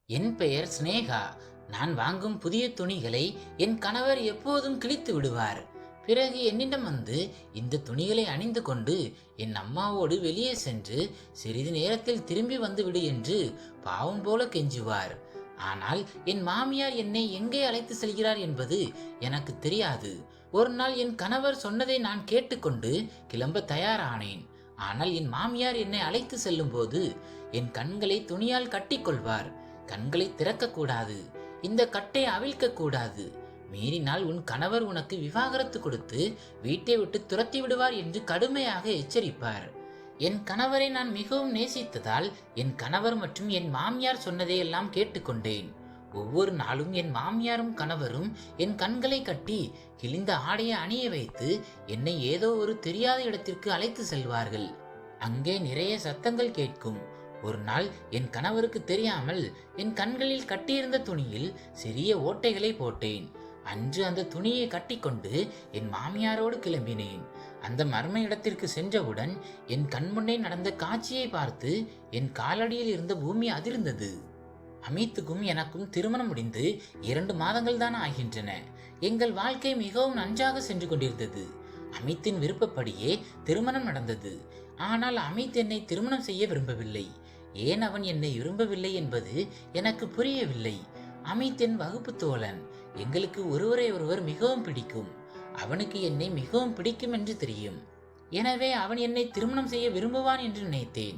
என் பெயர் சினேகா. நான் வாங்கும் புதிய துணிகளை என் கணவர் எப்போதும் கிழித்து விடுவார். பிறகு என்னிடம் வந்து இந்த துணிகளை அணிந்து கொண்டு என் அம்மாவோடு வெளியே சென்று சிறிது நேரத்தில் திரும்பி வந்துவிடு என்று பாவம் போல கெஞ்சுவார். ஆனால் என் மாமியார் என்னை எங்கே அழைத்து செல்கிறார் என்பது எனக்கு தெரியாது. ஒரு நாள் என் கணவர் சொன்னதை நான் கேட்டுக்கொண்டு கிளம்ப தயாரானேன். ஆனால் என் மாமியார் என்னை அழைத்து செல்லும் போது என் கண்களை துணியால் கட்டிக்கொள்வார். கண்களை திறக்கக்கூடாது, இந்த கட்டை அவிழ்க்க கூடாது, மீறினால் உன் கணவர் உனக்கு விவாகரத்து கொடுத்து வீட்டை விட்டு துரத்தி விடுவார் என்று கடுமையாக எச்சரிப்பார். என் கணவரை நான் மிகவும் நேசித்ததால் என் கணவர் மற்றும் என் மாமியார் சொன்னதையெல்லாம் கேட்டுக்கொண்டேன். ஒவ்வொரு நாளும் என் மாமியாரும் கணவரும் என் கண்களை கட்டி கிழிந்த ஆடையை அணிய வைத்து என்னை ஏதோ ஒரு தெரியாத இடத்திற்கு அழைத்து செல்வார்கள். அங்கே நிறைய சத்தங்கள் கேட்கும். ஒரு நாள் என் கணவருக்கு தெரியாமல் என் கண்களில் கட்டியிருந்த துணியில் சிறிய ஓட்டைகளை போட்டேன். அன்று அந்த துணியை கட்டிக்கொண்டு என் மாமியாரோடு கிளம்பினேன். அந்த மர்ம இடத்திற்கு சென்றவுடன் என் கண்முன்னே நடந்த காட்சியை பார்த்து என் காலடியில் இருந்த பூமி அதிர்ந்தது. அமித்துக்கும் எனக்கும் திருமணம் முடிந்து 2 மாதங்கள் தான் ஆகின்றன. எங்கள் வாழ்க்கை மிகவும் நன்றாக சென்று கொண்டிருந்தது. அமித்தின் விருப்பப்படியே திருமணம் நடந்தது. ஆனால் அமித் என்னை திருமணம் செய்ய விரும்பவில்லை. ஏன் அவன் என்னை விரும்பவில்லை என்பது எனக்கு புரியவில்லை. அமித் என் வகுப்பு தோழன். எங்களுக்கு ஒருவரை ஒருவர் மிகவும் பிடிக்கும். அவனுக்கு என்னை மிகவும் பிடிக்கும் என்று தெரியும். எனவே அவன் என்னை திருமணம் செய்ய விரும்புவான் என்று நினைத்தேன்.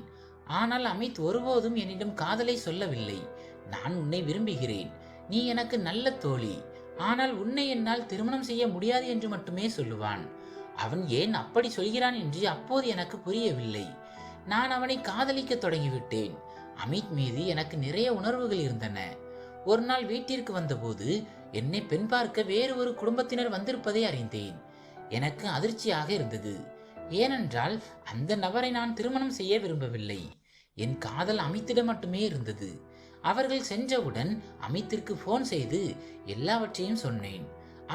ஆனால் அமித் ஒருபோதும் என்னிடம் காதலை சொல்லவில்லை. நான் உன்னை விரும்புகிறேன், நீ எனக்கு நல்ல தோழி, ஆனால் உன்னை என்னால் திருமணம் செய்ய முடியாது என்று மட்டுமே சொல்லுவான். அவன் ஏன் அப்படி சொல்கிறான் என்று அப்போது எனக்கு புரியவில்லை. நான் அவனை காதலிக்க தொடங்கிவிட்டேன். அமித் மீது எனக்கு நிறைய உணர்வுகள் இருந்தன. ஒரு நாள் வீட்டிற்கு வந்தபோது என்னை பெண் பார்க்க வேறு ஒரு குடும்பத்தினர் வந்திருப்பதை அறிந்தேன். எனக்கு அதிர்ச்சியாக இருந்தது. ஏனென்றால் அந்த நபரை நான் திருமணம் செய்ய விரும்பவில்லை. என் காதல் அமித்திடம் மட்டுமே இருந்தது. அவர்கள் சென்றவுடன் அமித்திற்கு போன் செய்து எல்லாவற்றையும் சொன்னேன்.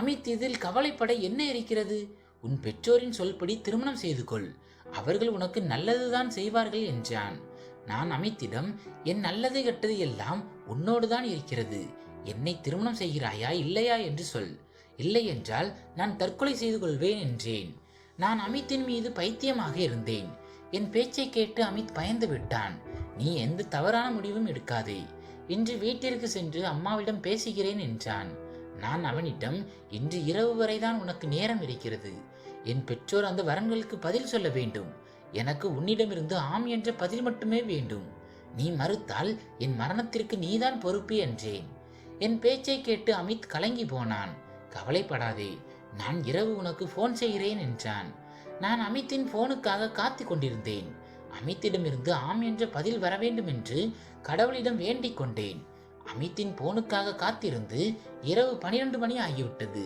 அமித் இதில் கவலைப்பட என்ன இருக்கிறது? உன் பெற்றோரின் சொல்படி திருமணம் செய்து கொள், அவர்கள் உனக்கு நல்லதுதான் செய்வார்கள் என்றான். நான் அமித்திடம் என் நல்லது கெட்டது எல்லாம் உன்னோடுதான் இருக்கிறது, என்னை திருமணம் செய்கிறாயா இல்லையா என்று சொல், இல்லை என்றால் நான் தற்கொலை செய்து கொள்வேன் என்றேன். நான் அமித்தின் மீது பைத்தியமாக இருந்தேன். என் பேச்சை கேட்டு அமித் பயந்து விட்டான். நீ எந்த தவறான முடிவும் எடுக்காதே, இன்று வீட்டிற்கு சென்று அம்மாவிடம் பேசுகிறேன் என்றான். நான் அவனிடம் இன்று இரவு வரைதான் உனக்கு நேரம் இருக்கிறது, என் பெற்றோர் அந்த வரன்களுக்கு பதில் சொல்ல வேண்டும், எனக்கு உன்னிடமிருந்து ஆம் என்ற பதில் மட்டுமே வேண்டும், நீ மறுத்தால் என் மரணத்திற்கு நீதான் பொறுப்பு என்றேன். என் பேச்சை கேட்டு அமித் கலங்கி போனான். கவலைப்படாதே, நான் இரவு உனக்கு போன் செய்கிறேன் என்றான். நான் அமித்தின் போனுக்காக காத்து கொண்டிருந்தேன். அமித்திடமிருந்து ஆம் என்ற பதில் வர வேண்டும் என்று கடவுளிடம் வேண்டிக் கொண்டேன். அமித்தின் போனுக்காக காத்திருந்து இரவு 12 மணி ஆகிவிட்டது.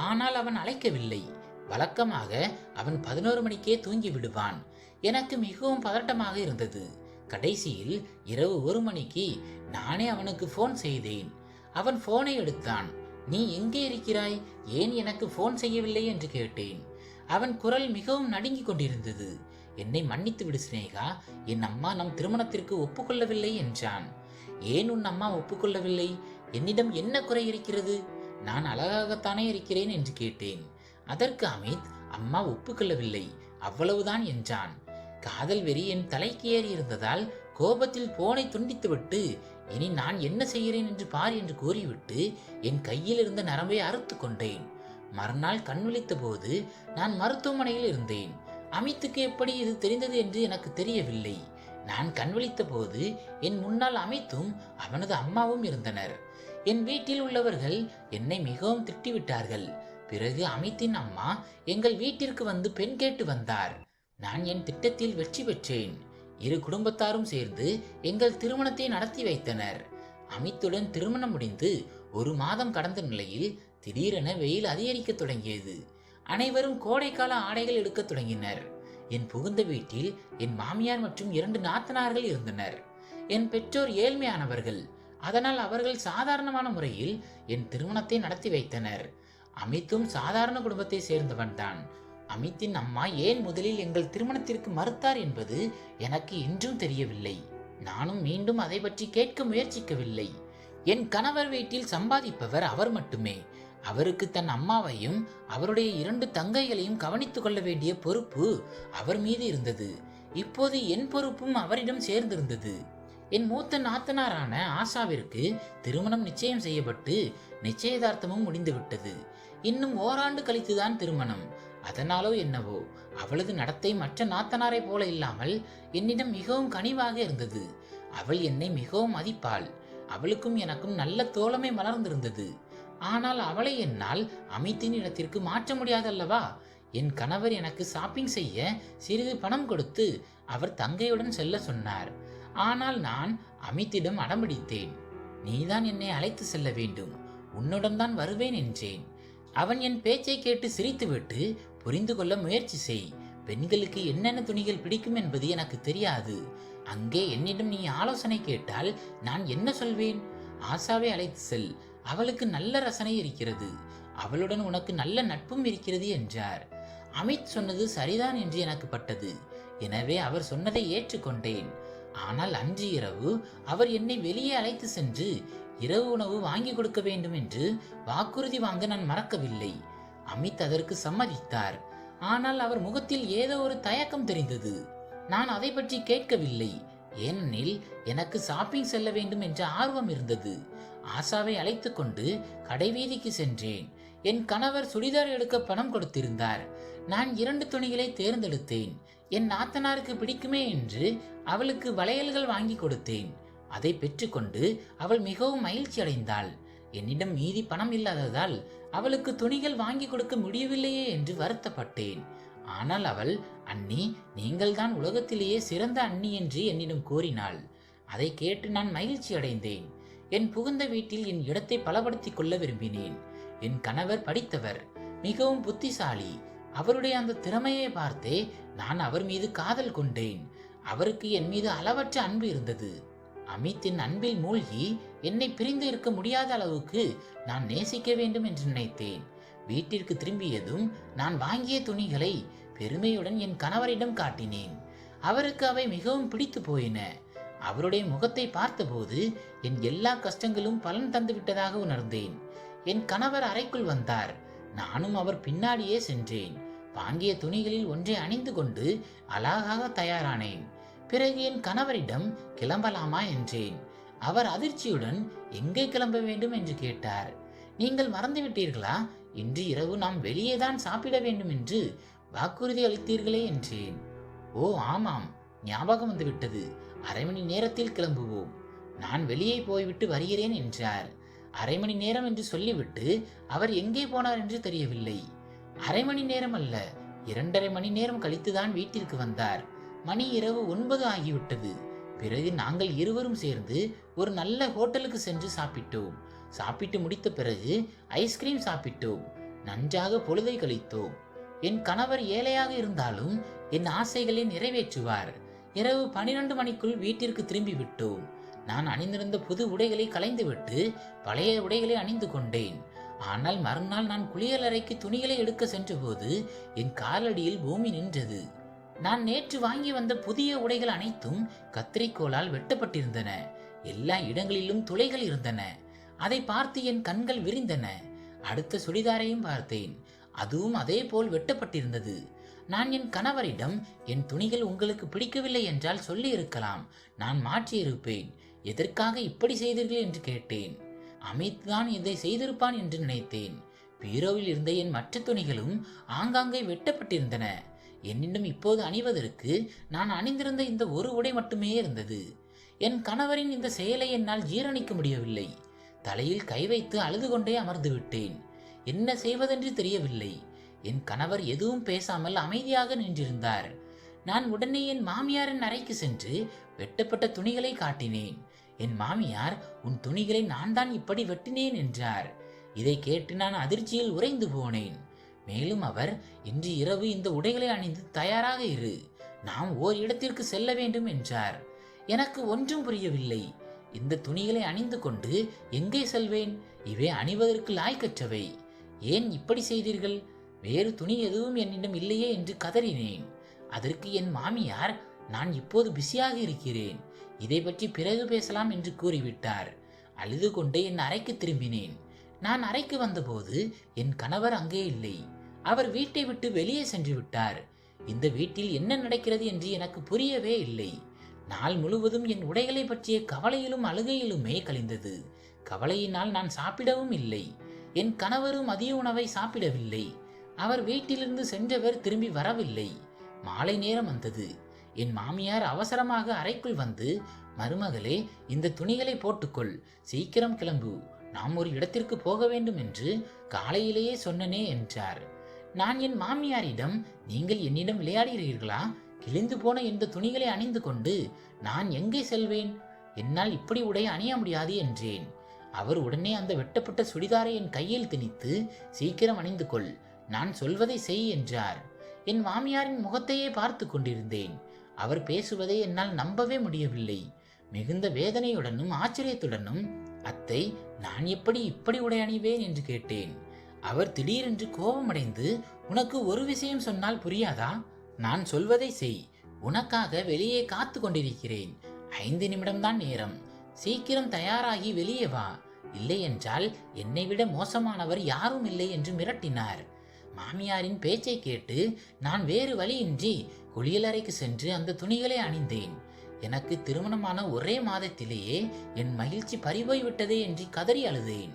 ஆனால் அவன் அழைக்கவில்லை. வழக்கமாக அவன் 11 மணிக்கே தூங்கி விடுவான். எனக்கு மிகவும் பதட்டமாக இருந்தது. கடைசியில் இரவு 1 மணிக்கு நானே அவனுக்கு போன் செய்தேன். அவன் போனை எடுத்தான். நீ எங்கே இருக்கிறாய், ஏன் எனக்கு போன் செய்யவில்லை என்று கேட்டேன். அவன் குரல் மிகவும் நடுங்கிக் கொண்டிருந்தது. என்னை மன்னித்து விடு சினேகா, என் அம்மா நம் திருமணத்திற்கு ஒப்புக்கொள்ளவில்லை என்றான். ஏன் உன் அம்மா ஒப்புக்கொள்ளவில்லை? என்னிடம் என்ன குறை இருக்கிறது? நான் அழகாகத்தானே இருக்கிறேன் என்று கேட்டேன். அதற்கு அமித் அம்மா ஒப்புக்கொள்ளவில்லை, அவ்வளவுதான் என்றான். காதல் வெறி என் தலைக்கு ஏறி இருந்ததால் கோபத்தில் போனை துண்டித்துவிட்டு இனி நான் என்ன செய்கிறேன் என்று பார் என்று கூறிவிட்டு என் கையில் இருந்த நரம்பை அறுத்து கொண்டேன். மறுநாள் கண் விழித்த போது நான் மருத்துவமனையில் இருந்தேன். அமித்துக்கு எப்படி இது தெரிந்தது என்று எனக்கு தெரியவில்லை. நான் கண் விழித்த போது என் முன்னால் அமித்தும் அவனது அம்மாவும் இருந்தனர். என் வீட்டில் உள்ளவர்கள் என்னை மிகவும் திட்டிவிட்டார்கள். பிறகு அமித்தின் அம்மா எங்கள் வீட்டிற்கு வந்து பெண் கேட்டு வந்தார். நான் என் திட்டத்தில் வெற்றி பெற்றேன். இரு குடும்பத்தாரும் சேர்ந்து எங்கள் திருமணத்தை நடத்தி வைத்தனர். அமித்துடன் திருமணம் முடிந்து 1 மாதம் கடந்த நிலையில் திடீரென வெயில் அதிகரிக்க தொடங்கியது. அனைவரும் கோடைக்கால ஆடைகள் எடுக்க தொடங்கினர். என் புகுந்த வீட்டில் என் மாமியார் மற்றும் 2 நாத்தனார்கள் இருந்தனர். என் பெற்றோர் ஏழ்மையானவர்கள், அதனால் அவர்கள் சாதாரணமான முறையில் என் திருமணத்தை நடத்தி வைத்தனர். அமித்தும் சாதாரண குடும்பத்தை சேர்ந்தவன் தான். அமித்தின் அம்மா ஏன் முதலில் எங்கள் திருமணத்திற்கு மறுத்தார் என்பது எனக்கு இன்றும் தெரியவில்லை. நானும் மீண்டும் அதை பற்றி கேட்க முயற்சிக்கவில்லை. என் கணவர் வீட்டில் சம்பாதிப்பவர் அவர் மட்டுமே. அவருக்கு தன் அம்மாவையும் அவருடைய 2 தங்கைகளையும் கவனித்துக் கொள்ள வேண்டிய பொறுப்பு அவர் மீது இருந்தது. இப்போது என் பொறுப்பும் அவரிடம் சேர்ந்திருந்தது. என் மூத்த நாத்தனாரான ஆஷாவிற்கு திருமணம் நிச்சயம் செய்யப்பட்டு நிச்சயதார்த்தமும் முடிந்துவிட்டது. இன்னும் ஓராண்டு கழித்துதான் திருமணம். அதனாலோ என்னவோ அவளது நடத்தை மற்ற நாத்தனாரை போல இல்லாமல் என்னிடம் மிகவும் கனிவாக இருந்தது. அவள் என்னை மிகவும் மதிப்பாள். அவளுக்கும் எனக்கும் நல்ல தோழமை மலர்ந்திருந்தது. ஆனால் அவளை என்னால் அமித்தின் இடத்திற்கு மாற்ற முடியாதல்லவா? என் கணவர் எனக்கு ஷாப்பிங் செய்ய சிறிது பணம் கொடுத்து அவர் தங்கையுடன் செல்ல சொன்னார். ஆனால் நான் அமித்திடம் அடம்பிடித்தேன். நீதான் என்னை அழைத்து செல்ல வேண்டும், உன்னுடன் தான் வருவேன் என்றேன். அவன் என் பேச்சை கேட்டு சிரித்துவிட்டு, புரிந்து கொள்ள முயற்சி செய். பெண்களுக்கு என்னென்ன துணிகள் பிடிக்கும் என்பது எனக்கு தெரியாது. அங்கே என்னிடம் நீ ஆலோசனை கேட்டால் நான் என்ன சொல்வேன்? ஆஷாவை அழைத்து செல், அவளுக்கு நல்ல ரசனை இருக்கிறது, அவளுடன் உனக்கு நல்ல நட்பும் இருக்கிறது என்றார். அமித் சொன்னது சரிதான் என்று எனக்கு பட்டது. எனவே அவர் சொன்னதை ஏற்றுக்கொண்டேன். ஆனால் அன்று இரவு அவர் என்னை வெளியே அழைத்து சென்று இரவு உணவு வாங்கி கொடுக்க வேண்டும் என்று வாக்குறுதி வாங்க நான் மறக்கவில்லை. அமித் அதற்கு சம்மதித்தார். ஆனால் அவர் முகத்தில் ஏதோ ஒரு தயக்கம் தெரிந்தது. நான் அதை பற்றி கேட்கவில்லை. ஏனெனில் எனக்கு ஷாப்பிங் செல்ல வேண்டும் என்ற ஆர்வம் இருந்தது. ஆஷாவை அழைத்து கொண்டு கடைவீதிக்கு சென்றேன். என் கணவர் சுடிதார் எடுக்க பணம் கொடுத்திருந்தார். நான் 2 துணிகளை தேர்ந்தெடுத்தேன். என் நாத்தனாருக்கு பிடிக்குமே என்று அவளுக்கு வளையல்கள் வாங்கி கொடுத்தேன். அதை பெற்றுக்கொண்டு அவள் மிகவும் மகிழ்ச்சி அடைந்தாள். என்னிடம் மீதி பணம் இல்லாததால் அவளுக்கு துணிகள் வாங்கி கொடுக்க முடியவில்லையே என்று வருத்தப்பட்டேன். ஆனால் அவள், அண்ணி, நீங்கள் தான் உலகத்திலேயே சிறந்த அண்ணி என்று என்னிடம் கூறினாள். அதை கேட்டு நான் மகிழ்ச்சி அடைந்தேன். என் புகுந்த வீட்டில் என் இடத்தை பலப்படுத்திக் கொள்ள விரும்பினேன். என் கணவர் படித்தவர், மிகவும் புத்திசாலி. அவருடைய அந்த திறமையை பார்த்தே நான் அவர் மீது காதல் கொண்டேன். அவருக்கு என் மீது அளவற்ற அன்பு இருந்தது. அமித்தின் அன்பில் மூழ்கி என்னை பிரிந்து இருக்க முடியாத அளவுக்கு நான் நேசிக்க வேண்டும் என்று நினைத்தேன். வீட்டிற்கு திரும்பியதும் நான் வாங்கிய துணிகளை பெருமையுடன் என் கணவரிடம் காட்டினேன். அவருக்கு அவை மிகவும் பிடித்து போயின. அவருடைய முகத்தை பார்த்தபோது என் எல்லா கஷ்டங்களும் பலன் தந்துவிட்டதாக உணர்ந்தேன். என் கணவர் அறைக்குள் வந்தார். நானும் அவர் பின்னாடியே சென்றேன். வாங்கிய துணிகளில் ஒன்றை அணிந்து கொண்டு அழகாக தயாரானேன். பிறகு என் கணவரிடம் கிளம்பலாமா என்றேன். அவர் அதிர்ச்சியுடன் எங்கே கிளம்ப வேண்டும் என்று கேட்டார். நீங்கள் மறந்துவிட்டீர்களா? இன்று இரவு நாம் வெளியேதான் சாப்பிட வேண்டும் என்று வாக்குறுதி அளித்தீர்களே என்றேன். ஓ ஆமாம், ஞாபகம் வந்துவிட்டது. அரை மணி நேரத்தில் கிளம்புவோம். நான் வெளியே போய்விட்டு வருகிறேன் என்றார். அரை மணி நேரம் என்று சொல்லிவிட்டு அவர் எங்கே போனார் என்று தெரியவில்லை. அரை மணி நேரம் அல்ல, 2.5 மணி நேரம் கழித்துதான் வீட்டிற்கு வந்தார். மணி இரவு 9 ஆகிவிட்டது. பிறகு நாங்கள் இருவரும் சேர்ந்து ஒரு நல்ல ஹோட்டலுக்கு சென்று சாப்பிட்டோம். சாப்பிட்டு முடித்த பிறகு ஐஸ்கிரீம் சாப்பிட்டோம். நன்றாக பொழுதை கழித்தோம். என் கணவர் ஏழையாக இருந்தாலும் என் ஆசைகளை நிறைவேற்றுவார். இரவு 12 மணிக்குள் வீட்டிற்கு திரும்பி விட்டோம். நான் அணிந்திருந்த புது உடைகளை களைந்துவிட்டு பழைய உடைகளை அணிந்து கொண்டேன். ஆனால் மறுநாள் நான் குளியலறைக்கு துணிகளை எடுக்க சென்றபோது என் காலடியில் பூமி நின்றது. நான் நேற்று வாங்கி வந்த புதிய உடைகள் அனைத்தும் கத்திரிக்கோளால் வெட்டப்பட்டிருந்தன. எல்லா இடங்களிலும் துளைகள் இருந்தன. அதை பார்த்து என் கண்கள் விரிந்தன. அடுத்த சுடிதாரையும் பார்த்தேன். அதுவும் அதே போல் வெட்டப்பட்டிருந்தது. நான் என் கணவரிடம், என் துணிகள் உங்களுக்கு பிடிக்கவில்லை என்றால் சொல்லி இருக்கலாம், நான் மாற்றியிருப்பேன், எதற்காக இப்படி செய்தீர்கள் என்று கேட்டேன். அமித் தான் இதை செய்திருப்பான் என்று நினைத்தேன். பீரோவில் இருந்த என் மற்ற துணிகளும் ஆங்காங்கே வெட்டப்பட்டிருந்தன. என்னிடம் இப்போது அணிவதற்கு நான் அணிந்திருந்த இந்த ஒரு உடை மட்டுமே இருந்தது. என் கணவரின் இந்த செயலை என்னால் ஜீரணிக்க முடியவில்லை. தலையில் கை வைத்து அழுது கொண்டே அமர்ந்து விட்டேன். என்ன செய்வதென்று தெரியவில்லை. என் கணவர் எதுவும் பேசாமல் அமைதியாக நின்றிருந்தார். நான் உடனே என் மாமியாரின் அறைக்கு சென்று வெட்டப்பட்ட துணிகளை காட்டினேன். என் மாமியார், உன் துணிகளை நான் தான் இப்படி வெட்டினேன் என்றார். இதை கேட்டு நான் அதிர்ச்சியில் உறைந்து போனேன். மேலும் அவர், இன்று இரவு இந்த உடைகளை அணிந்து தயாராக இரு, நாம் ஓர் இடத்திற்கு செல்ல வேண்டும் என்றார். எனக்கு ஒன்றும் புரியவில்லை. இந்த துணிகளை அணிந்து கொண்டு எங்கே செல்வேன்? இவை அணிவதற்கு லாய்க்கற்றவை. ஏன் இப்படி செய்தீர்கள்? வேறு துணி எதுவும் என்னிடம் இல்லையே என்று கதறினேன். அதற்கு என் மாமியார், நான் இப்போது பிஸியாக இருக்கிறேன், இதை பற்றி பிறகு பேசலாம் என்று கூறிவிட்டார். அழுது கொண்டே என் அறைக்கு திரும்பினேன். நான் அறைக்கு வந்தபோது என் கணவர் அங்கே இல்லை. அவர் வீட்டை விட்டு வெளியே சென்று விட்டார். இந்த வீட்டில் என்ன நடக்கிறது என்று எனக்கு புரியவே இல்லை. நாள் முழுவதும் என் உடைகளை பற்றிய கவலையிலும் அழுகையிலுமே கழிந்தது. கவலையினால் நான் சாப்பிடவும் இல்லை. என் கணவரும் மதிய உணவை சாப்பிடவில்லை. அவர் வீட்டிலிருந்து சென்றவர் திரும்பி வரவில்லை. மாலை நேரம் வந்தது. என் மாமியார் அவசரமாக அறைக்குள் வந்து, மருமகளே, இந்த துணிகளை போட்டுக்கொள், சீக்கிரம் கிளம்பு, நாம் ஒரு இடத்திற்கு போக வேண்டும் என்று காலையிலேயே சொன்னனே என்றார். நான் என் மாமியாரிடம், நீங்கள் என்னிடம் விளையாடுகிறீர்களா? கிழிந்து போன இந்த துணிகளை அணிந்து கொண்டு நான் எங்கே செல்வேன்? என்னால் இப்படி உடை அணிய முடியாது என்றேன். அவர் உடனே அந்த வெட்டப்பட்ட சுடிதாரை என் கையில் திணித்து, சீக்கிரம் அணிந்து கொள், நான் சொல்வதை செய் என்றார். என் மாமியாரின் முகத்தையே பார்த்து கொண்டிருந்தேன். அவர் பேசுவதை என்னால் நம்பவே முடியவில்லை. மிகுந்த வேதனையுடனும் ஆச்சரியத்துடனும், அத்தை, நான் எப்படி இப்படி உடை அணிவேன் என்று கேட்டேன். அவர் திடீரென்று கோபமடைந்து, உனக்கு ஒரு விஷயம் சொன்னால் புரியாதா? நான் சொல்வதை செய். உனக்காக வெளியே காத்து கொண்டிருக்கிறேன். 5 நிமிடம்தான் நேரம். சீக்கிரம் தயாராகி வெளியே வா, இல்லை என்றால் என்னை விட மோசமானவர் யாரும் இல்லை என்று மிரட்டினார். மாமியாரின் பேச்சை கேட்டு நான் வேறு வழியின்றி குளியலறைக்கு சென்று அந்த துணிகளை அணிந்தேன். எனக்கு திருமணமான ஒரே மாதத்திலேயே என் மகிழ்ச்சி பறிபோய் விட்டதே என்று கதறி அழுதேன்.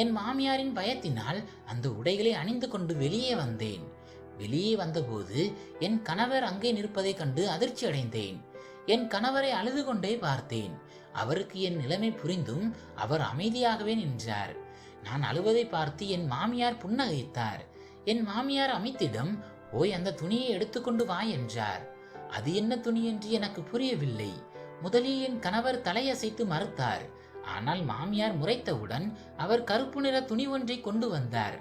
என் மாமியாரின் பயத்தினால் அந்த உடைகளை அணிந்து கொண்டு வெளியே வந்தேன். வெளியே வந்தபோது என் கணவர் அங்கே நிற்பதை கண்டு அதிர்ச்சி அடைந்தேன். என் கணவரை அழுது கொண்டே பார்த்தேன். அவருக்கு என் நிலைமை புரிந்தும் அவர் அமைதியாகவே நின்றார். நான் அழுவதை பார்த்து என் மாமியார் புன்னகைத்தார். என் மாமியார் அமித்திடம், போய் அந்த துணியை எடுத்துக்கொண்டு வா என்றார். அது என்ன துணி என்று எனக்கு புரியவில்லை. முதலில் என் கணவர் தலையசைத்து மறுத்தார். ஆனால் மாமியார் முறைத்தவுடன் அவர் கருப்பு நிற துணி ஒன்றை கொண்டு வந்தார்.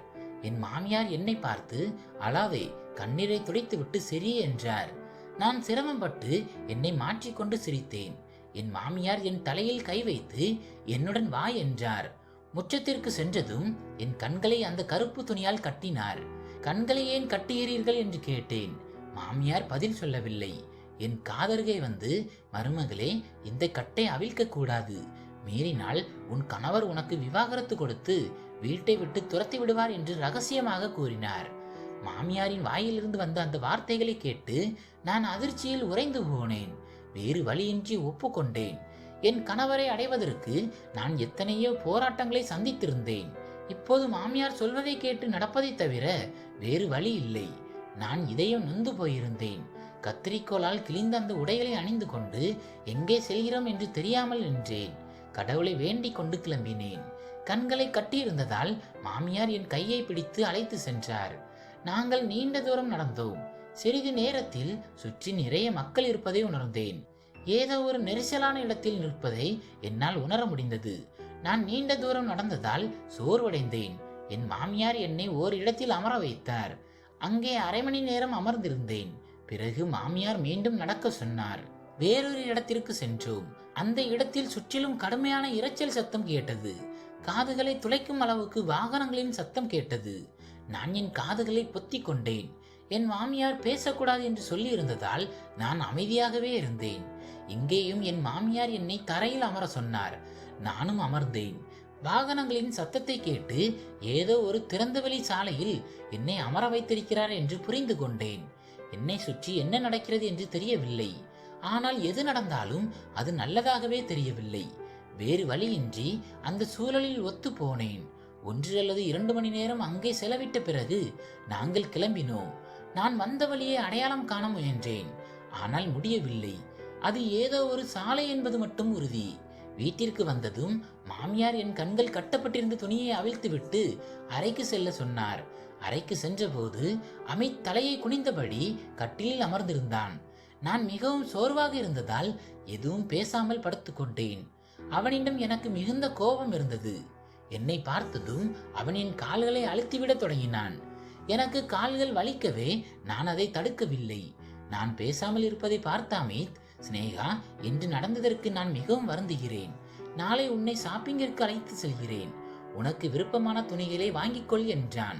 என் மாமியார் என்னை பார்த்து, அழாதே, கண்ணீரை துடைத்துவிட்டு சிரி என்றார். நான் சிரமப்பட்டு என்னை மாற்றிக்கொண்டு சிரித்தேன். என் மாமியார் என் தலையில் கை வைத்து, என்னுடன் வா என்றார். முற்றத்திற்கு சென்றதும் என் கண்களை அந்த கருப்பு துணியால் கட்டினார். கண்களை ஏன் கட்டுகிறீர்கள் என்று கேட்டேன். மாமியார் பதில் சொல்லவில்லை. என் காதருகே வந்து, மருமகளே, இந்த கட்டை அவிழ்க்க கூடாது, மீறினால் உன் கணவர் உனக்கு விவாகரத்து கொடுத்து வீட்டை விட்டு துரத்தி விடுவார் என்று ரகசியமாக கூறினார். மாமியாரின் வாயிலிருந்து வந்த அந்த வார்த்தைகளை கேட்டு நான் அதிர்ச்சியில் உறைந்து போனேன். வேறு வழியின்றி ஒப்புக்கொண்டேன். என் கணவரை அடைவதற்கு நான் எத்தனையோ போராட்டங்களை சந்தித்திருந்தேன். இப்போது மாமியார் சொல்வதை கேட்டு நடப்பதை தவிர வேறு வழி இல்லை. நான் இதயம் நொந்து போயிருந்தேன். கத்திரிக்கோளால் கிழிந்த அந்த உடைகளை அணிந்து கொண்டு எங்கே செல்கிறோம் என்று தெரியாமல் நின்றேன். கடவுளை வேண்டிக் கொண்டு கிளம்பினேன். கண்களை கட்டியிருந்ததால் மாமியார் என் கையை பிடித்து அழைத்து சென்றார். நாங்கள் நீண்ட தூரம் நடந்தோம். சிறிது நேரத்தில் சுற்றி நிறைய மக்கள் இருப்பதை உணர்ந்தேன். ஏதோ ஒரு நெரிசலான இடத்தில் நிற்பதை என்னால் உணர முடிந்தது. நான் நீண்ட தூரம் நடந்ததால் சோர்வடைந்தேன். என் மாமியார் என்னை ஓரிடத்தில் அமர வைத்தார். அங்கே அரை மணி நேரம் அமர்ந்திருந்தேன். பிறகு மாமியார் மீண்டும் நடக்க சொன்னார். வேறொரு இடத்திற்கு சென்றோம். அந்த இடத்தில் சுற்றிலும் கடுமையான இரைச்சல் சத்தம் கேட்டது. காதுகளை துளைக்கும் அளவுக்கு வாகனங்களின் சத்தம் கேட்டது. நான் என் காதுகளை பொத்திக் கொண்டேன். என் மாமியார் பேசக்கூடாது என்று சொல்லி இருந்ததால் நான் அமைதியாகவே இருந்தேன். இங்கேயும் என் மாமியார் என்னை தரையில் அமர சொன்னார். நானும் அமர்ந்தேன். வாகனங்களின் சத்தத்தை கேட்டு ஏதோ ஒரு திறந்தவெளி சாலையில் என்னை அமர வைத்திருக்கிறார் என்று புரிந்து கொண்டேன். என்னை சுற்றி என்ன நடக்கிறது என்று தெரியவில்லை. ஆனால் எது நடந்தாலும் அது நல்லதாகவே தெரியவில்லை. வேறு வழியின்றி அந்த சூழலில் ஒத்து போனேன். 1 அல்லது 2 மணி நேரம் அங்கே செலவிட்ட பிறகு நாங்கள் கிளம்பினோம். நான் வந்த வழியை அடையாளம் காண முயன்றேன். ஆனால் முடியவில்லை. அது ஏதோ ஒரு சாலை என்பது மட்டும் உறுதி. வீட்டிற்கு வந்ததும் மாமியார் என் கண்கள் கட்டப்பட்டிருந்த துணியை அவிழ்த்துவிட்டு அறைக்கு செல்ல சொன்னார். அறைக்கு சென்றபோது அமித் தலையை குனிந்தபடி கட்டிலில் அமர்ந்திருந்தான். நான் மிகவும் சோர்வாக இருந்ததால் எதுவும் பேசாமல் படுத்துக்கொண்டேன். அவனிடம் எனக்கு மிகுந்த கோபம் இருந்தது. என்னை பார்த்ததும் அவன் என் கால்களை அழுத்திவிட தொடங்கினான். எனக்கு கால்கள் வலிக்கவே நான் அதை தடுக்கவில்லை. நான் பேசாமல் இருப்பதை பார்த்த அமித், ஸ்னேகா, இன்று நடந்ததற்கு நான் மிகவும் வருந்துகிறேன். நாளை உன்னை ஷாப்பிங்கிற்கு அழைத்து செல்கிறேன். உனக்கு விருப்பமான துணிகளை வாங்கிக்கொள் என்றான்.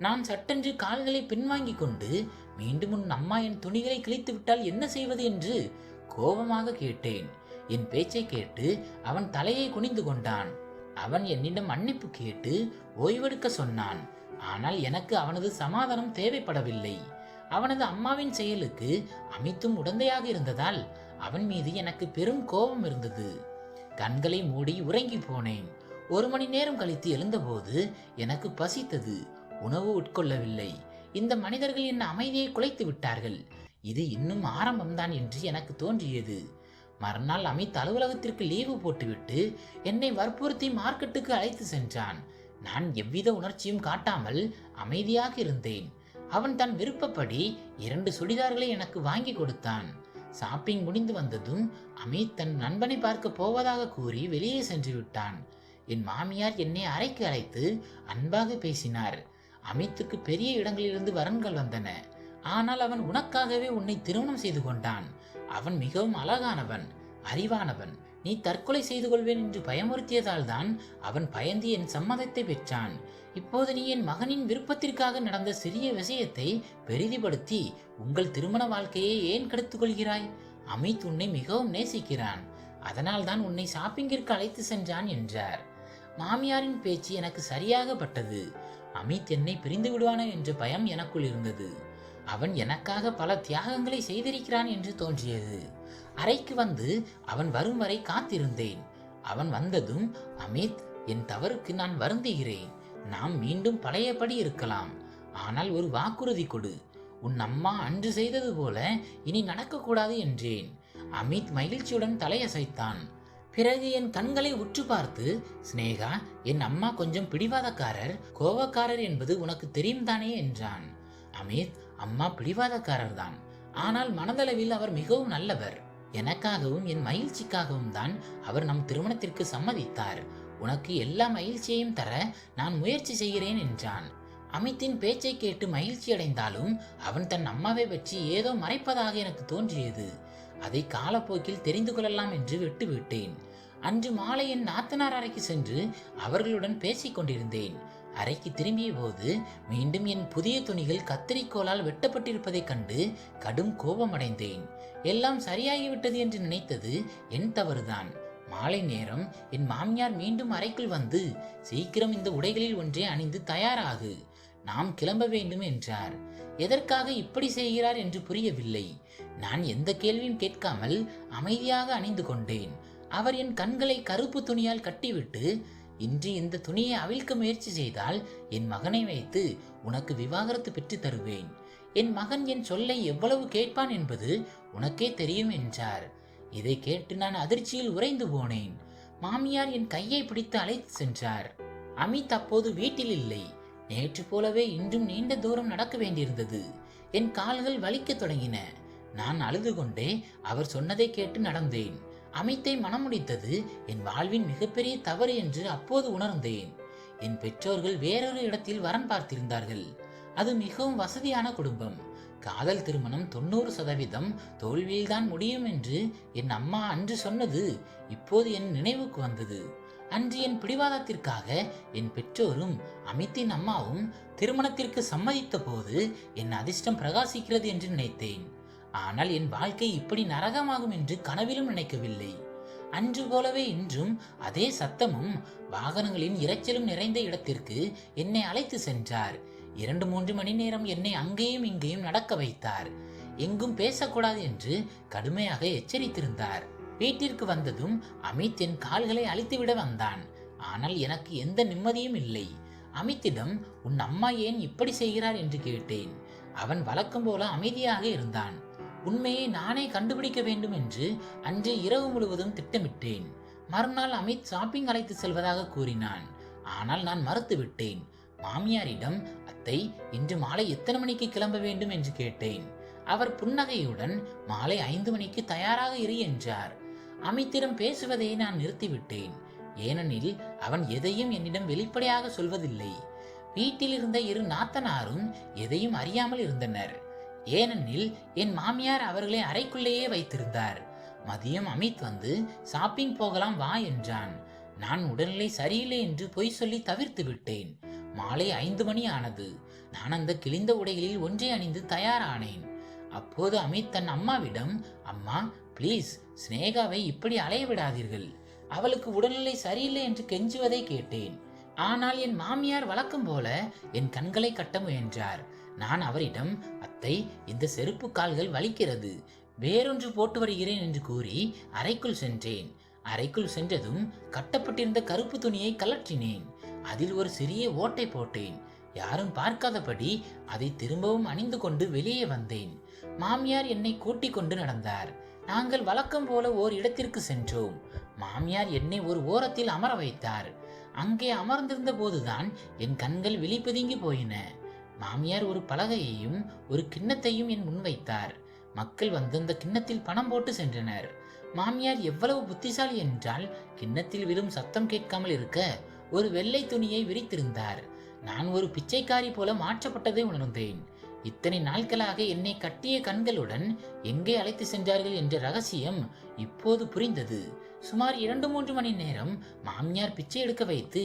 நான் சட்டென்று கால்களை பின்வாங்கிக் கொண்டு, மீண்டும் உன் அம்மா என் துணிகளை கிழித்து விட்டால் என்ன செய்வது என்று கோபமாக கேட்டேன். என் பேச்சை கேட்டு அவன் தலையை குனிந்து கொண்டான். அவன் என்னிடம் மன்னிப்பு கேட்டு ஓய்வெடுக்க சொன்னான். ஆனால் எனக்கு அவனது சமாதானம் தேவைப்படவில்லை. அவனது அம்மாவின் செயலுக்கு அமித்தும் உடந்தையாக இருந்ததால் அவன் மீது எனக்கு பெரும் கோபம் இருந்தது. கண்களை மூடி உறங்கி போனேன். 1 மணி நேரம் கழித்து எழுந்தபோது எனக்கு பசித்தது. உணவு உட்கொள்ளவில்லை. இந்த மனிதர்கள் என் அமைதியை குலைத்து விட்டார்கள். இது இன்னும் ஆரம்பம்தான் என்று எனக்கு தோன்றியது. மறுநாள் அமித் அலுவலகத்திற்கு லீவு போட்டுவிட்டு என்னை வற்புறுத்தி மார்க்கெட்டுக்கு அழைத்து சென்றான். நான் எவ்வித உணர்ச்சியும் காட்டாமல் அமைதியாக இருந்தேன். அவன் தன் விருப்பப்படி 2 சுடிதார்களை எனக்கு வாங்கி கொடுத்தான். ஷாப்பிங் முடிந்து வந்ததும் அமித் தன் நண்பனை பார்க்க போவதாக கூறி வெளியே சென்று விட்டான். என் மாமியார் என்னை அறைக்கு அழைத்து அன்பாக பேசினார். அமித்துக்கு பெரிய இடங்களிலிருந்து வரன்கள் வந்தன. ஆனால் அவன் உனக்காகவே உன்னை திருமணம் செய்து கொண்டான். அவன் மிகவும் அழகானவன், அறிவானவன். நீ தற்கொலை செய்து கொள்வேன் என்று பயமுறுத்தியதால் தான் அவன் பயந்து என் சம்மதத்தை பெற்றான். இப்போது நீ என் மகனின் விருப்பத்திற்காக நடந்த சிறிய விஷயத்தை பெரிதிப்படுத்தி உங்கள் திருமண வாழ்க்கையை ஏன் கெடுத்துக் கொள்கிறாய்? அமித் உன்னை மிகவும் நேசிக்கிறான். அதனால் தான் உன்னை ஷாப்பிங்கிற்கு அழைத்து சென்றான் என்றார். மாமியாரின் பேச்சு எனக்கு சரியாக பட்டது. அமித் என்னை பிரிந்து விடுவானோ என்ற பயம் எனக்குள் இருந்தது. அவன் எனக்காக பல தியாகங்களை செய்திருக்கிறான் என்று தோன்றியது. அறைக்கு வந்து அவன் வரும் வரை காத்திருந்தேன். அவன் வந்ததும், அமித், என் தவறுக்கு நான் வருந்துகிறேன். நாம் மீண்டும் பழையபடி இருக்கலாம். ஆனால் ஒரு வாக்குறுதி கொடு. உன் அம்மா அன்று செய்தது போல இனி நடக்கக்கூடாது என்றேன். அமித் மகிழ்ச்சியுடன் தலையசைத்தான். பிறகு என் கண்களை உற்று பார்த்து, ஸ்னேகா, என் அம்மா கொஞ்சம் பிடிவாதக்காரர், கோபக்காரர் என்பது உனக்கு தெரியும் தானே என்றான். அமித், அம்மா பிடிவாதக்காரர் தான். ஆனால் மனதளவில் அவர் மிகவும் நல்லவர். எனக்காகவும் என் மகிழ்ச்சிக்காகவும் தான் அவர் நம் திருமணத்திற்கு சம்மதித்தார். உனக்கு எல்லா மகிழ்ச்சியையும் தர நான் முயற்சி செய்கிறேன் என்றான். அமித்தின் பேச்சை கேட்டு மகிழ்ச்சி அடைந்தாலும் அவன் தன் அம்மாவை பற்றி ஏதோ மறைப்பதாக எனக்கு தோன்றியது. அதை காலப்போக்கில் தெரிந்து கொள்ளலாம் என்று விட்டுவிட்டேன். அன்று மாலை என் நாத்தனார் அறைக்கு சென்று அவர்களுடன் பேசிக் கொண்டிருந்தேன். அறைக்கு திரும்பிய போது மீண்டும் என் புதிய துணிகள் கத்தரிக்கோலால் வெட்டப்பட்டிருப்பதைக் கண்டு கடும் கோபமடைந்தேன். எல்லாம் சரியாகிவிட்டது என்று நினைத்தது என் தவறுதான். மாலை நேரம் என் மாமியார் மீண்டும் அறைக்குள் வந்து, சீக்கிரம் இந்த உடைகளில் ஒன்றை அணிந்து தயாராகு, நாம் கிளம்ப வேண்டும் என்றார். எதற்காக இப்படி செய்கிறார் என்று புரியவில்லை. நான் எந்த கேள்வியும் கேட்காமல் அமைதியாக அணிந்து கொண்டேன். அவர் என் கண்களை கருப்பு துணியால் கட்டிவிட்டு, இன்று இந்த துணியை அவிழ்க்க முயற்சி செய்தால் என் மகனை வைத்து உனக்கு விவாகரத்து பெற்று தருவேன். என் மகன் என் சொல்லை எவ்வளவு கேட்பான் என்பது உனக்கே தெரியும் என்றார். இதை கேட்டு நான் அதிர்ச்சியில் உறைந்து போனேன். மாமியார் என் கையை பிடித்து அழைத்து சென்றார். அமித் அப்போது வீட்டில் இல்லை. நேற்று போலவே இன்றும் நீண்ட தூரம் நடக்க வேண்டியிருந்தது. என் கால்கள் வலிக்க தொடங்கின. நான் அழுது கொண்டே அவர் சொன்னதை கேட்டு நடந்தேன். அமித்தை மனமுடித்தது என் வாழ்வின் மிகப்பெரிய தவறு என்று அப்போது உணர்ந்தேன். என் பெற்றோர்கள் வேறொரு இடத்தில் வரன் பார்த்திருந்தார்கள். அது மிகவும் வசதியான குடும்பம். காதல் திருமணம் 90% தோல்வியில்தான் முடியும் என்று என் அம்மா அன்று சொன்னது இப்போது என் நினைவுக்கு வந்தது. அன்று என் பிடிவாதத்திற்காக என் பெற்றோரும் அமித்தின் அம்மாவும் திருமணத்திற்கு சம்மதித்த போது என் அதிர்ஷ்டம் பிரகாசிக்கிறது என்று நினைத்தேன். ஆனால் என் வாழ்க்கை இப்படி நரகமாகும் என்று கனவிலும் நினைக்கவில்லை. அன்று போலவே இன்றும் அதே சத்தமும் வாகனங்களின் இரைச்சலும் நிறைந்த இடத்திற்கு என்னை அழைத்து சென்றார். 2-3 மணி நேரம் என்னை அங்கேயும் இங்கேயும் நடக்க வைத்தார். எங்கும் பேசக்கூடாது என்று கடுமையாக எச்சரித்திருந்தார். வீட்டிற்கு வந்ததும் அமித் என் கால்களை அழித்துவிட வந்தான். ஆனால் எனக்கு எந்த நிம்மதியும் இல்லை. அமித்திடம், உன் அம்மா ஏன் இப்படி செய்கிறார் என்று கேட்டேன். அவன் வழக்கம் போல அமைதியாக இருந்தான். உண்மையை நானே கண்டுபிடிக்க வேண்டும் என்று அன்று இரவு முழுவதும் திட்டமிட்டேன். மறுநாள் அமித் ஷாப்பிங் அழைத்து செல்வதாக கூறினான். ஆனால் நான் மறுத்துவிட்டேன். மாமியாரிடம், அத்தை, இன்று மாலை எத்தனை மணிக்கு கிளம்ப வேண்டும் என்று கேட்டேன். அவர் புன்னகையுடன் மாலை 5 மணிக்கு தயாராக இரு என்றார். அமித்திடம் பேசுவதை நான் நிறுத்திவிட்டேன். ஏனெனில் அவன் எதையும் என்னிடம் வெளிப்படையாக சொல்வதில்லை. வீட்டில் இருந்த 2 நாத்தனாரும் எதையும் அறியாமல் இருந்தனர். ஏனெனில் என் மாமியார் அவர்களை அறைக்குள்ளேயே வைத்திருந்தார். மதியம் அமித் வந்து ஷாப்பிங் போகலாம் வா என்றான். நான் உடல்நிலை சரியில்லை என்று பொய் சொல்லி தவிர்த்து விட்டேன். மாலை 5 மணி ஆனது. நான் அந்த கிழிந்த உடைகளில் ஒன்றை அணிந்து தயாரானேன். அப்போது அமித் தன் அம்மாவிடம், அம்மா, ப்ளீஸ் சினேகாவை இப்படி அலைய விடாதீர்கள். அவளுக்கு உடல்நிலை சரியில்லை என்று கெஞ்சுவதை கேட்டேன். ஆனால் என் மாமியார் வழக்கம் போல என் கண்களை கட்ட முயன்றார். நான் அவரிடம், அத்தை, இந்த செருப்பு கால்கள் வலிக்கிறது, வேறொன்று போட்டு வருகிறேன் என்று கூறி அறைக்குள் சென்றேன். அறைக்குள் சென்றதும் கட்டப்பட்டிருந்த கருப்பு துணியை கலற்றினேன். அதில் ஒரு சிறிய ஓட்டை போட்டேன். யாரும் பார்க்காதபடி அதை திரும்பவும் அணிந்து கொண்டு வெளியே வந்தேன். மாமியார் என்னை கூட்டிக் கொண்டு நடந்தார். நாங்கள் வழக்கம் போல ஓர் இடத்திற்கு சென்றோம். மாமியார் என்னை ஒரு ஓரத்தில் அமர வைத்தார். அங்கே அமர்ந்திருந்த போதுதான் என் கண்கள் விழிப்பதுங்கி போயின. மாமியார் ஒரு பலகையையும் ஒரு கிண்ணத்தையும் என் முன் வைத்தார். மக்கள் வந்து அந்த கிண்ணத்தில் பணம் போட்டு சென்றனர். மாமியார் எவ்வளவு புத்திசாலி என்றால், கிண்ணத்தில் விழும் சத்தம் கேட்காமல் இருக்க ஒரு வெள்ளை துணியை விரித்திருந்தார். நான் ஒரு பிச்சைக்காரி போல மாற்றப்பட்டதை உணர்ந்தேன். இத்தனை நாட்களாக என்னை கட்டிய கண்களுடன் எங்கே அழைத்து சென்றார்கள் என்ற ரகசியம் இப்போது புரிந்தது. சுமார் 2-3 மணி நேரம் மாமியார் பிச்சை எடுக்க வைத்து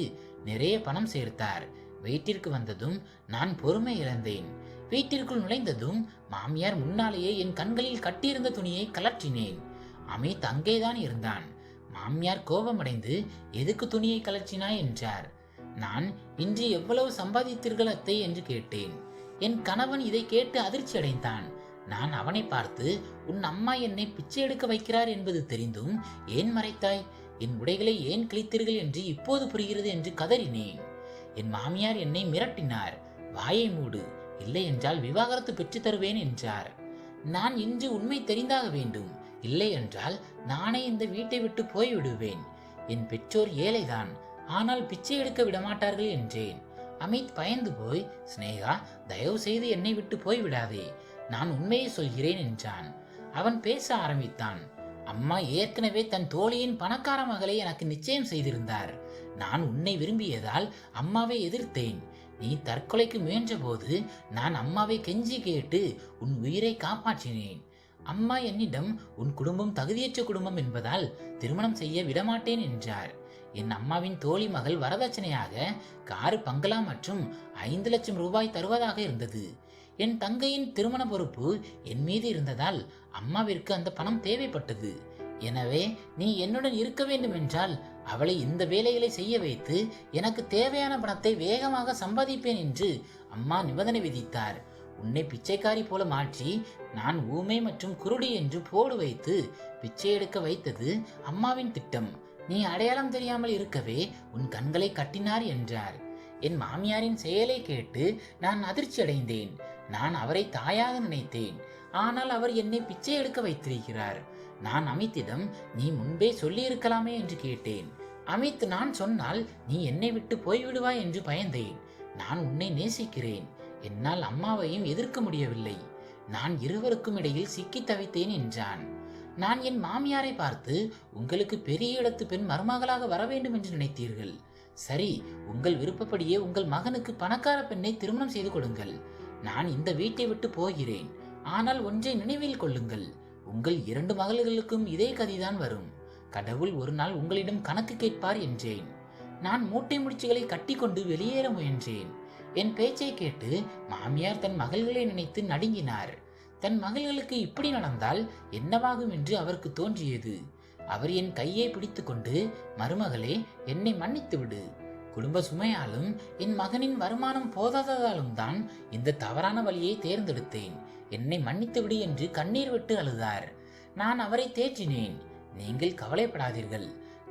நிறைய பணம் சேர்த்தார். வீட்டிற்கு வந்ததும் நான் பொறுமை இழந்தேன். வீட்டிற்குள் நுழைந்ததும் மாமியார் முன்னாலேயே என் கண்களில் கட்டியிருந்த துணியை கலற்றினேன். அமித் அங்கேதான் இருந்தான். மாமியார் கோபமடைந்து, எதுக்கு துணியை கலற்றினாய் என்றார். நான், இன்று எவ்வளவு சம்பாதித்தீர்கள் அத்தை என்று கேட்டேன். என் கணவன் இதை கேட்டு அதிர்ச்சி அடைந்தான். நான் அவனை பார்த்து, உன் அம்மா என்னை பிச்சை எடுக்க வைக்கிறார் என்பது தெரிந்தும் ஏன் மறைத்தாய்? என் உடைகளை ஏன் கிழித்தீர்கள் என்று இப்போது புரிகிறது என்று கதறினேன். என் மாமியார் என்னை மிரட்டினார். வாயை மூடு, இல்லை என்றால் விவாகரத்து பெற்று தருவேன் என்றார். நான் இன்று உண்மை தெரிந்தாக வேண்டும், இல்லை என்றால் நானே இந்த வீட்டை விட்டு போய்விடுவேன். என் பெற்றோர் ஏழைதான், ஆனால் பிச்சை எடுக்க விடமாட்டார்கள் என்றேன். அமித் பயந்து போய், சினேகா, தயவு செய்து என்னை விட்டு போய்விடாதே, நான் உண்மையை சொல்கிறேன் என்றான். அவன் பேச ஆரம்பித்தான். அம்மா ஏற்கனவே தன் தோழியின் பணக்கார மகளை எனக்கு நிச்சயம் செய்திருந்தார். நான் உன்னை விரும்பியதால் அம்மாவை எதிர்த்தேன். நீ தற்கொலைக்கு முயன்ற போது நான் அம்மாவை கெஞ்சி கேட்டு உன் உயிரை காப்பாற்றினேன். அம்மா என்னிடம், உன் குடும்பம் தகுதியற்ற குடும்பம் என்பதால் திருமணம் செய்ய விடமாட்டேன் என்றார். என் அம்மாவின் தோழி மகள் வரதட்சணையாக காரு, பங்களா மற்றும் 5 லட்சம் ரூபாய் தருவதாக இருந்தது. என் தங்கையின் திருமண பொறுப்பு என் மீது இருந்ததால் அம்மாவிற்கு அந்த பணம் தேவைப்பட்டது. எனவே நீ என்னுடன் இருக்க வேண்டும் என்றால் அவளை இந்த வேலைகளை செய்ய வைத்து எனக்கு தேவையான பணத்தை வேகமாக சம்பாதிப்பேன் என்று அம்மா நிபந்தனை விதித்தார். உன்னை பிச்சைக்காரி போல மாற்றி நான் ஊமை மற்றும் குருடி என்று போடு வைத்து பிச்சை எடுக்க வைத்தது அம்மாவின் திட்டம். நீ அடையாளம் தெரியாமல் இருக்கவே உன் கண்களை கட்டினார் என்றார். என் மாமியாரின் செயலை கேட்டு நான் அதிர்ச்சி அடைந்தேன். நான் அவரை தாயாக நினைத்தேன். ஆனால் அவர் என்னை பிச்சை எடுக்க வைத்திருக்கிறார். நான் அமித்திடம், நீ முன்பே சொல்லி இருக்கலாமே என்று கேட்டேன். அமித், நான் சொன்னால் நீ என்னை விட்டு போய்விடுவாய் என்று பயந்தேன். நான் உன்னை நேசிக்கிறேன். என்னால் அம்மாவையும் எதிர்க்க முடியவில்லை. நான் இருவருக்கும் இடையில் சிக்கி தவித்தேன் என்றான். நான் என் மாமியாரை பார்த்து, உங்களுக்கு பெரிய இடத்து பெண் மருமகளாக வர வேண்டும் என்று நினைத்தீர்கள். சரி, உங்கள் விருப்பப்படியே உங்கள் மகனுக்கு பணக்கார பெண்ணை திருமணம் செய்து கொடுங்கள். நான் இந்த வீட்டை விட்டு போகிறேன். ஆனால் ஒன்றை நினைவில் கொள்ளுங்கள், உங்கள் 2 மகள்களுக்கும் இதே கதிதான் வரும். கடவுள் ஒரு நாள் உங்களிடம் கணக்கு கேட்பார் என்றேன். நான் மூட்டை முடிச்சுகளை கட்டி கொண்டு வெளியேற முயன்றேன். என் பேச்சை கேட்டு மாமியார் தன் மகள்களை நினைத்து நடுங்கினார். தன் மகள்களுக்கு இப்படி நடந்தால் என்னவாகும் என்று அவருக்கு தோன்றியது. அவர் என் கையை பிடித்து கொண்டு, மருமகளே, என்னை மன்னித்து விடு. குடும்ப சுமையாலும் என் மகனின் வருமானம் போதாததாலும் தான் இந்த தவறான வழியை தேர்ந்தெடுத்தேன். என்னை மன்னித்து விடு என்று கண்ணீர் விட்டு அழுதார். நான் அவரை தேற்றினேன். நீங்கள் கவலைப்படாதீர்கள்.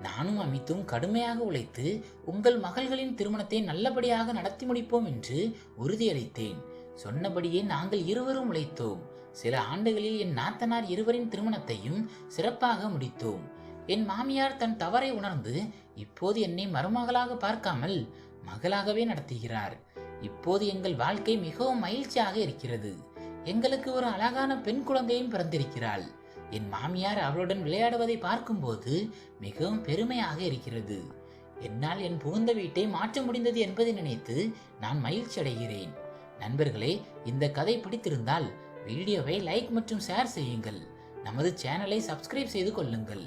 நானும் அமித்தும் கடுமையாக உழைத்து உங்கள் மகள்களின் திருமணத்தை நல்லபடியாக நடத்தி முடிப்போம் என்று உறுதியளித்தேன். சொன்னபடியே நாங்கள் இருவரும் உழைத்தோம். சில ஆண்டுகளில் என் நாத்தனார் இருவரின் திருமணத்தையும் சிறப்பாக முடித்தோம். என் மாமியார் தன் தவறை உணர்ந்து இப்போது என்னை மருமகளாக பார்க்காமல் மகளாகவே நடத்துகிறார். இப்போது எங்கள் வாழ்க்கை மிகவும் மகிழ்ச்சியாக இருக்கிறது. எங்களுக்கு ஒரு அழகான பெண் குழந்தையும் பிறந்திருக்கிறாள். என் மாமியார் அவளுடன் விளையாடுவதை பார்க்கும்போது மிகவும் பெருமையாக இருக்கிறது. என்னால் என் புகுந்த வீட்டை மாற்ற முடிந்தது என்பதை நினைத்து நான் மகிழ்ச்சி அடைகிறேன். நண்பர்களே, இந்த கதை பிடித்திருந்தால் வீடியோவை லைக் மற்றும் ஷேர் செய்யுங்கள். நமது சேனலை சப்ஸ்கிரைப் செய்து கொள்ளுங்கள்.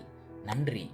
நன்றி.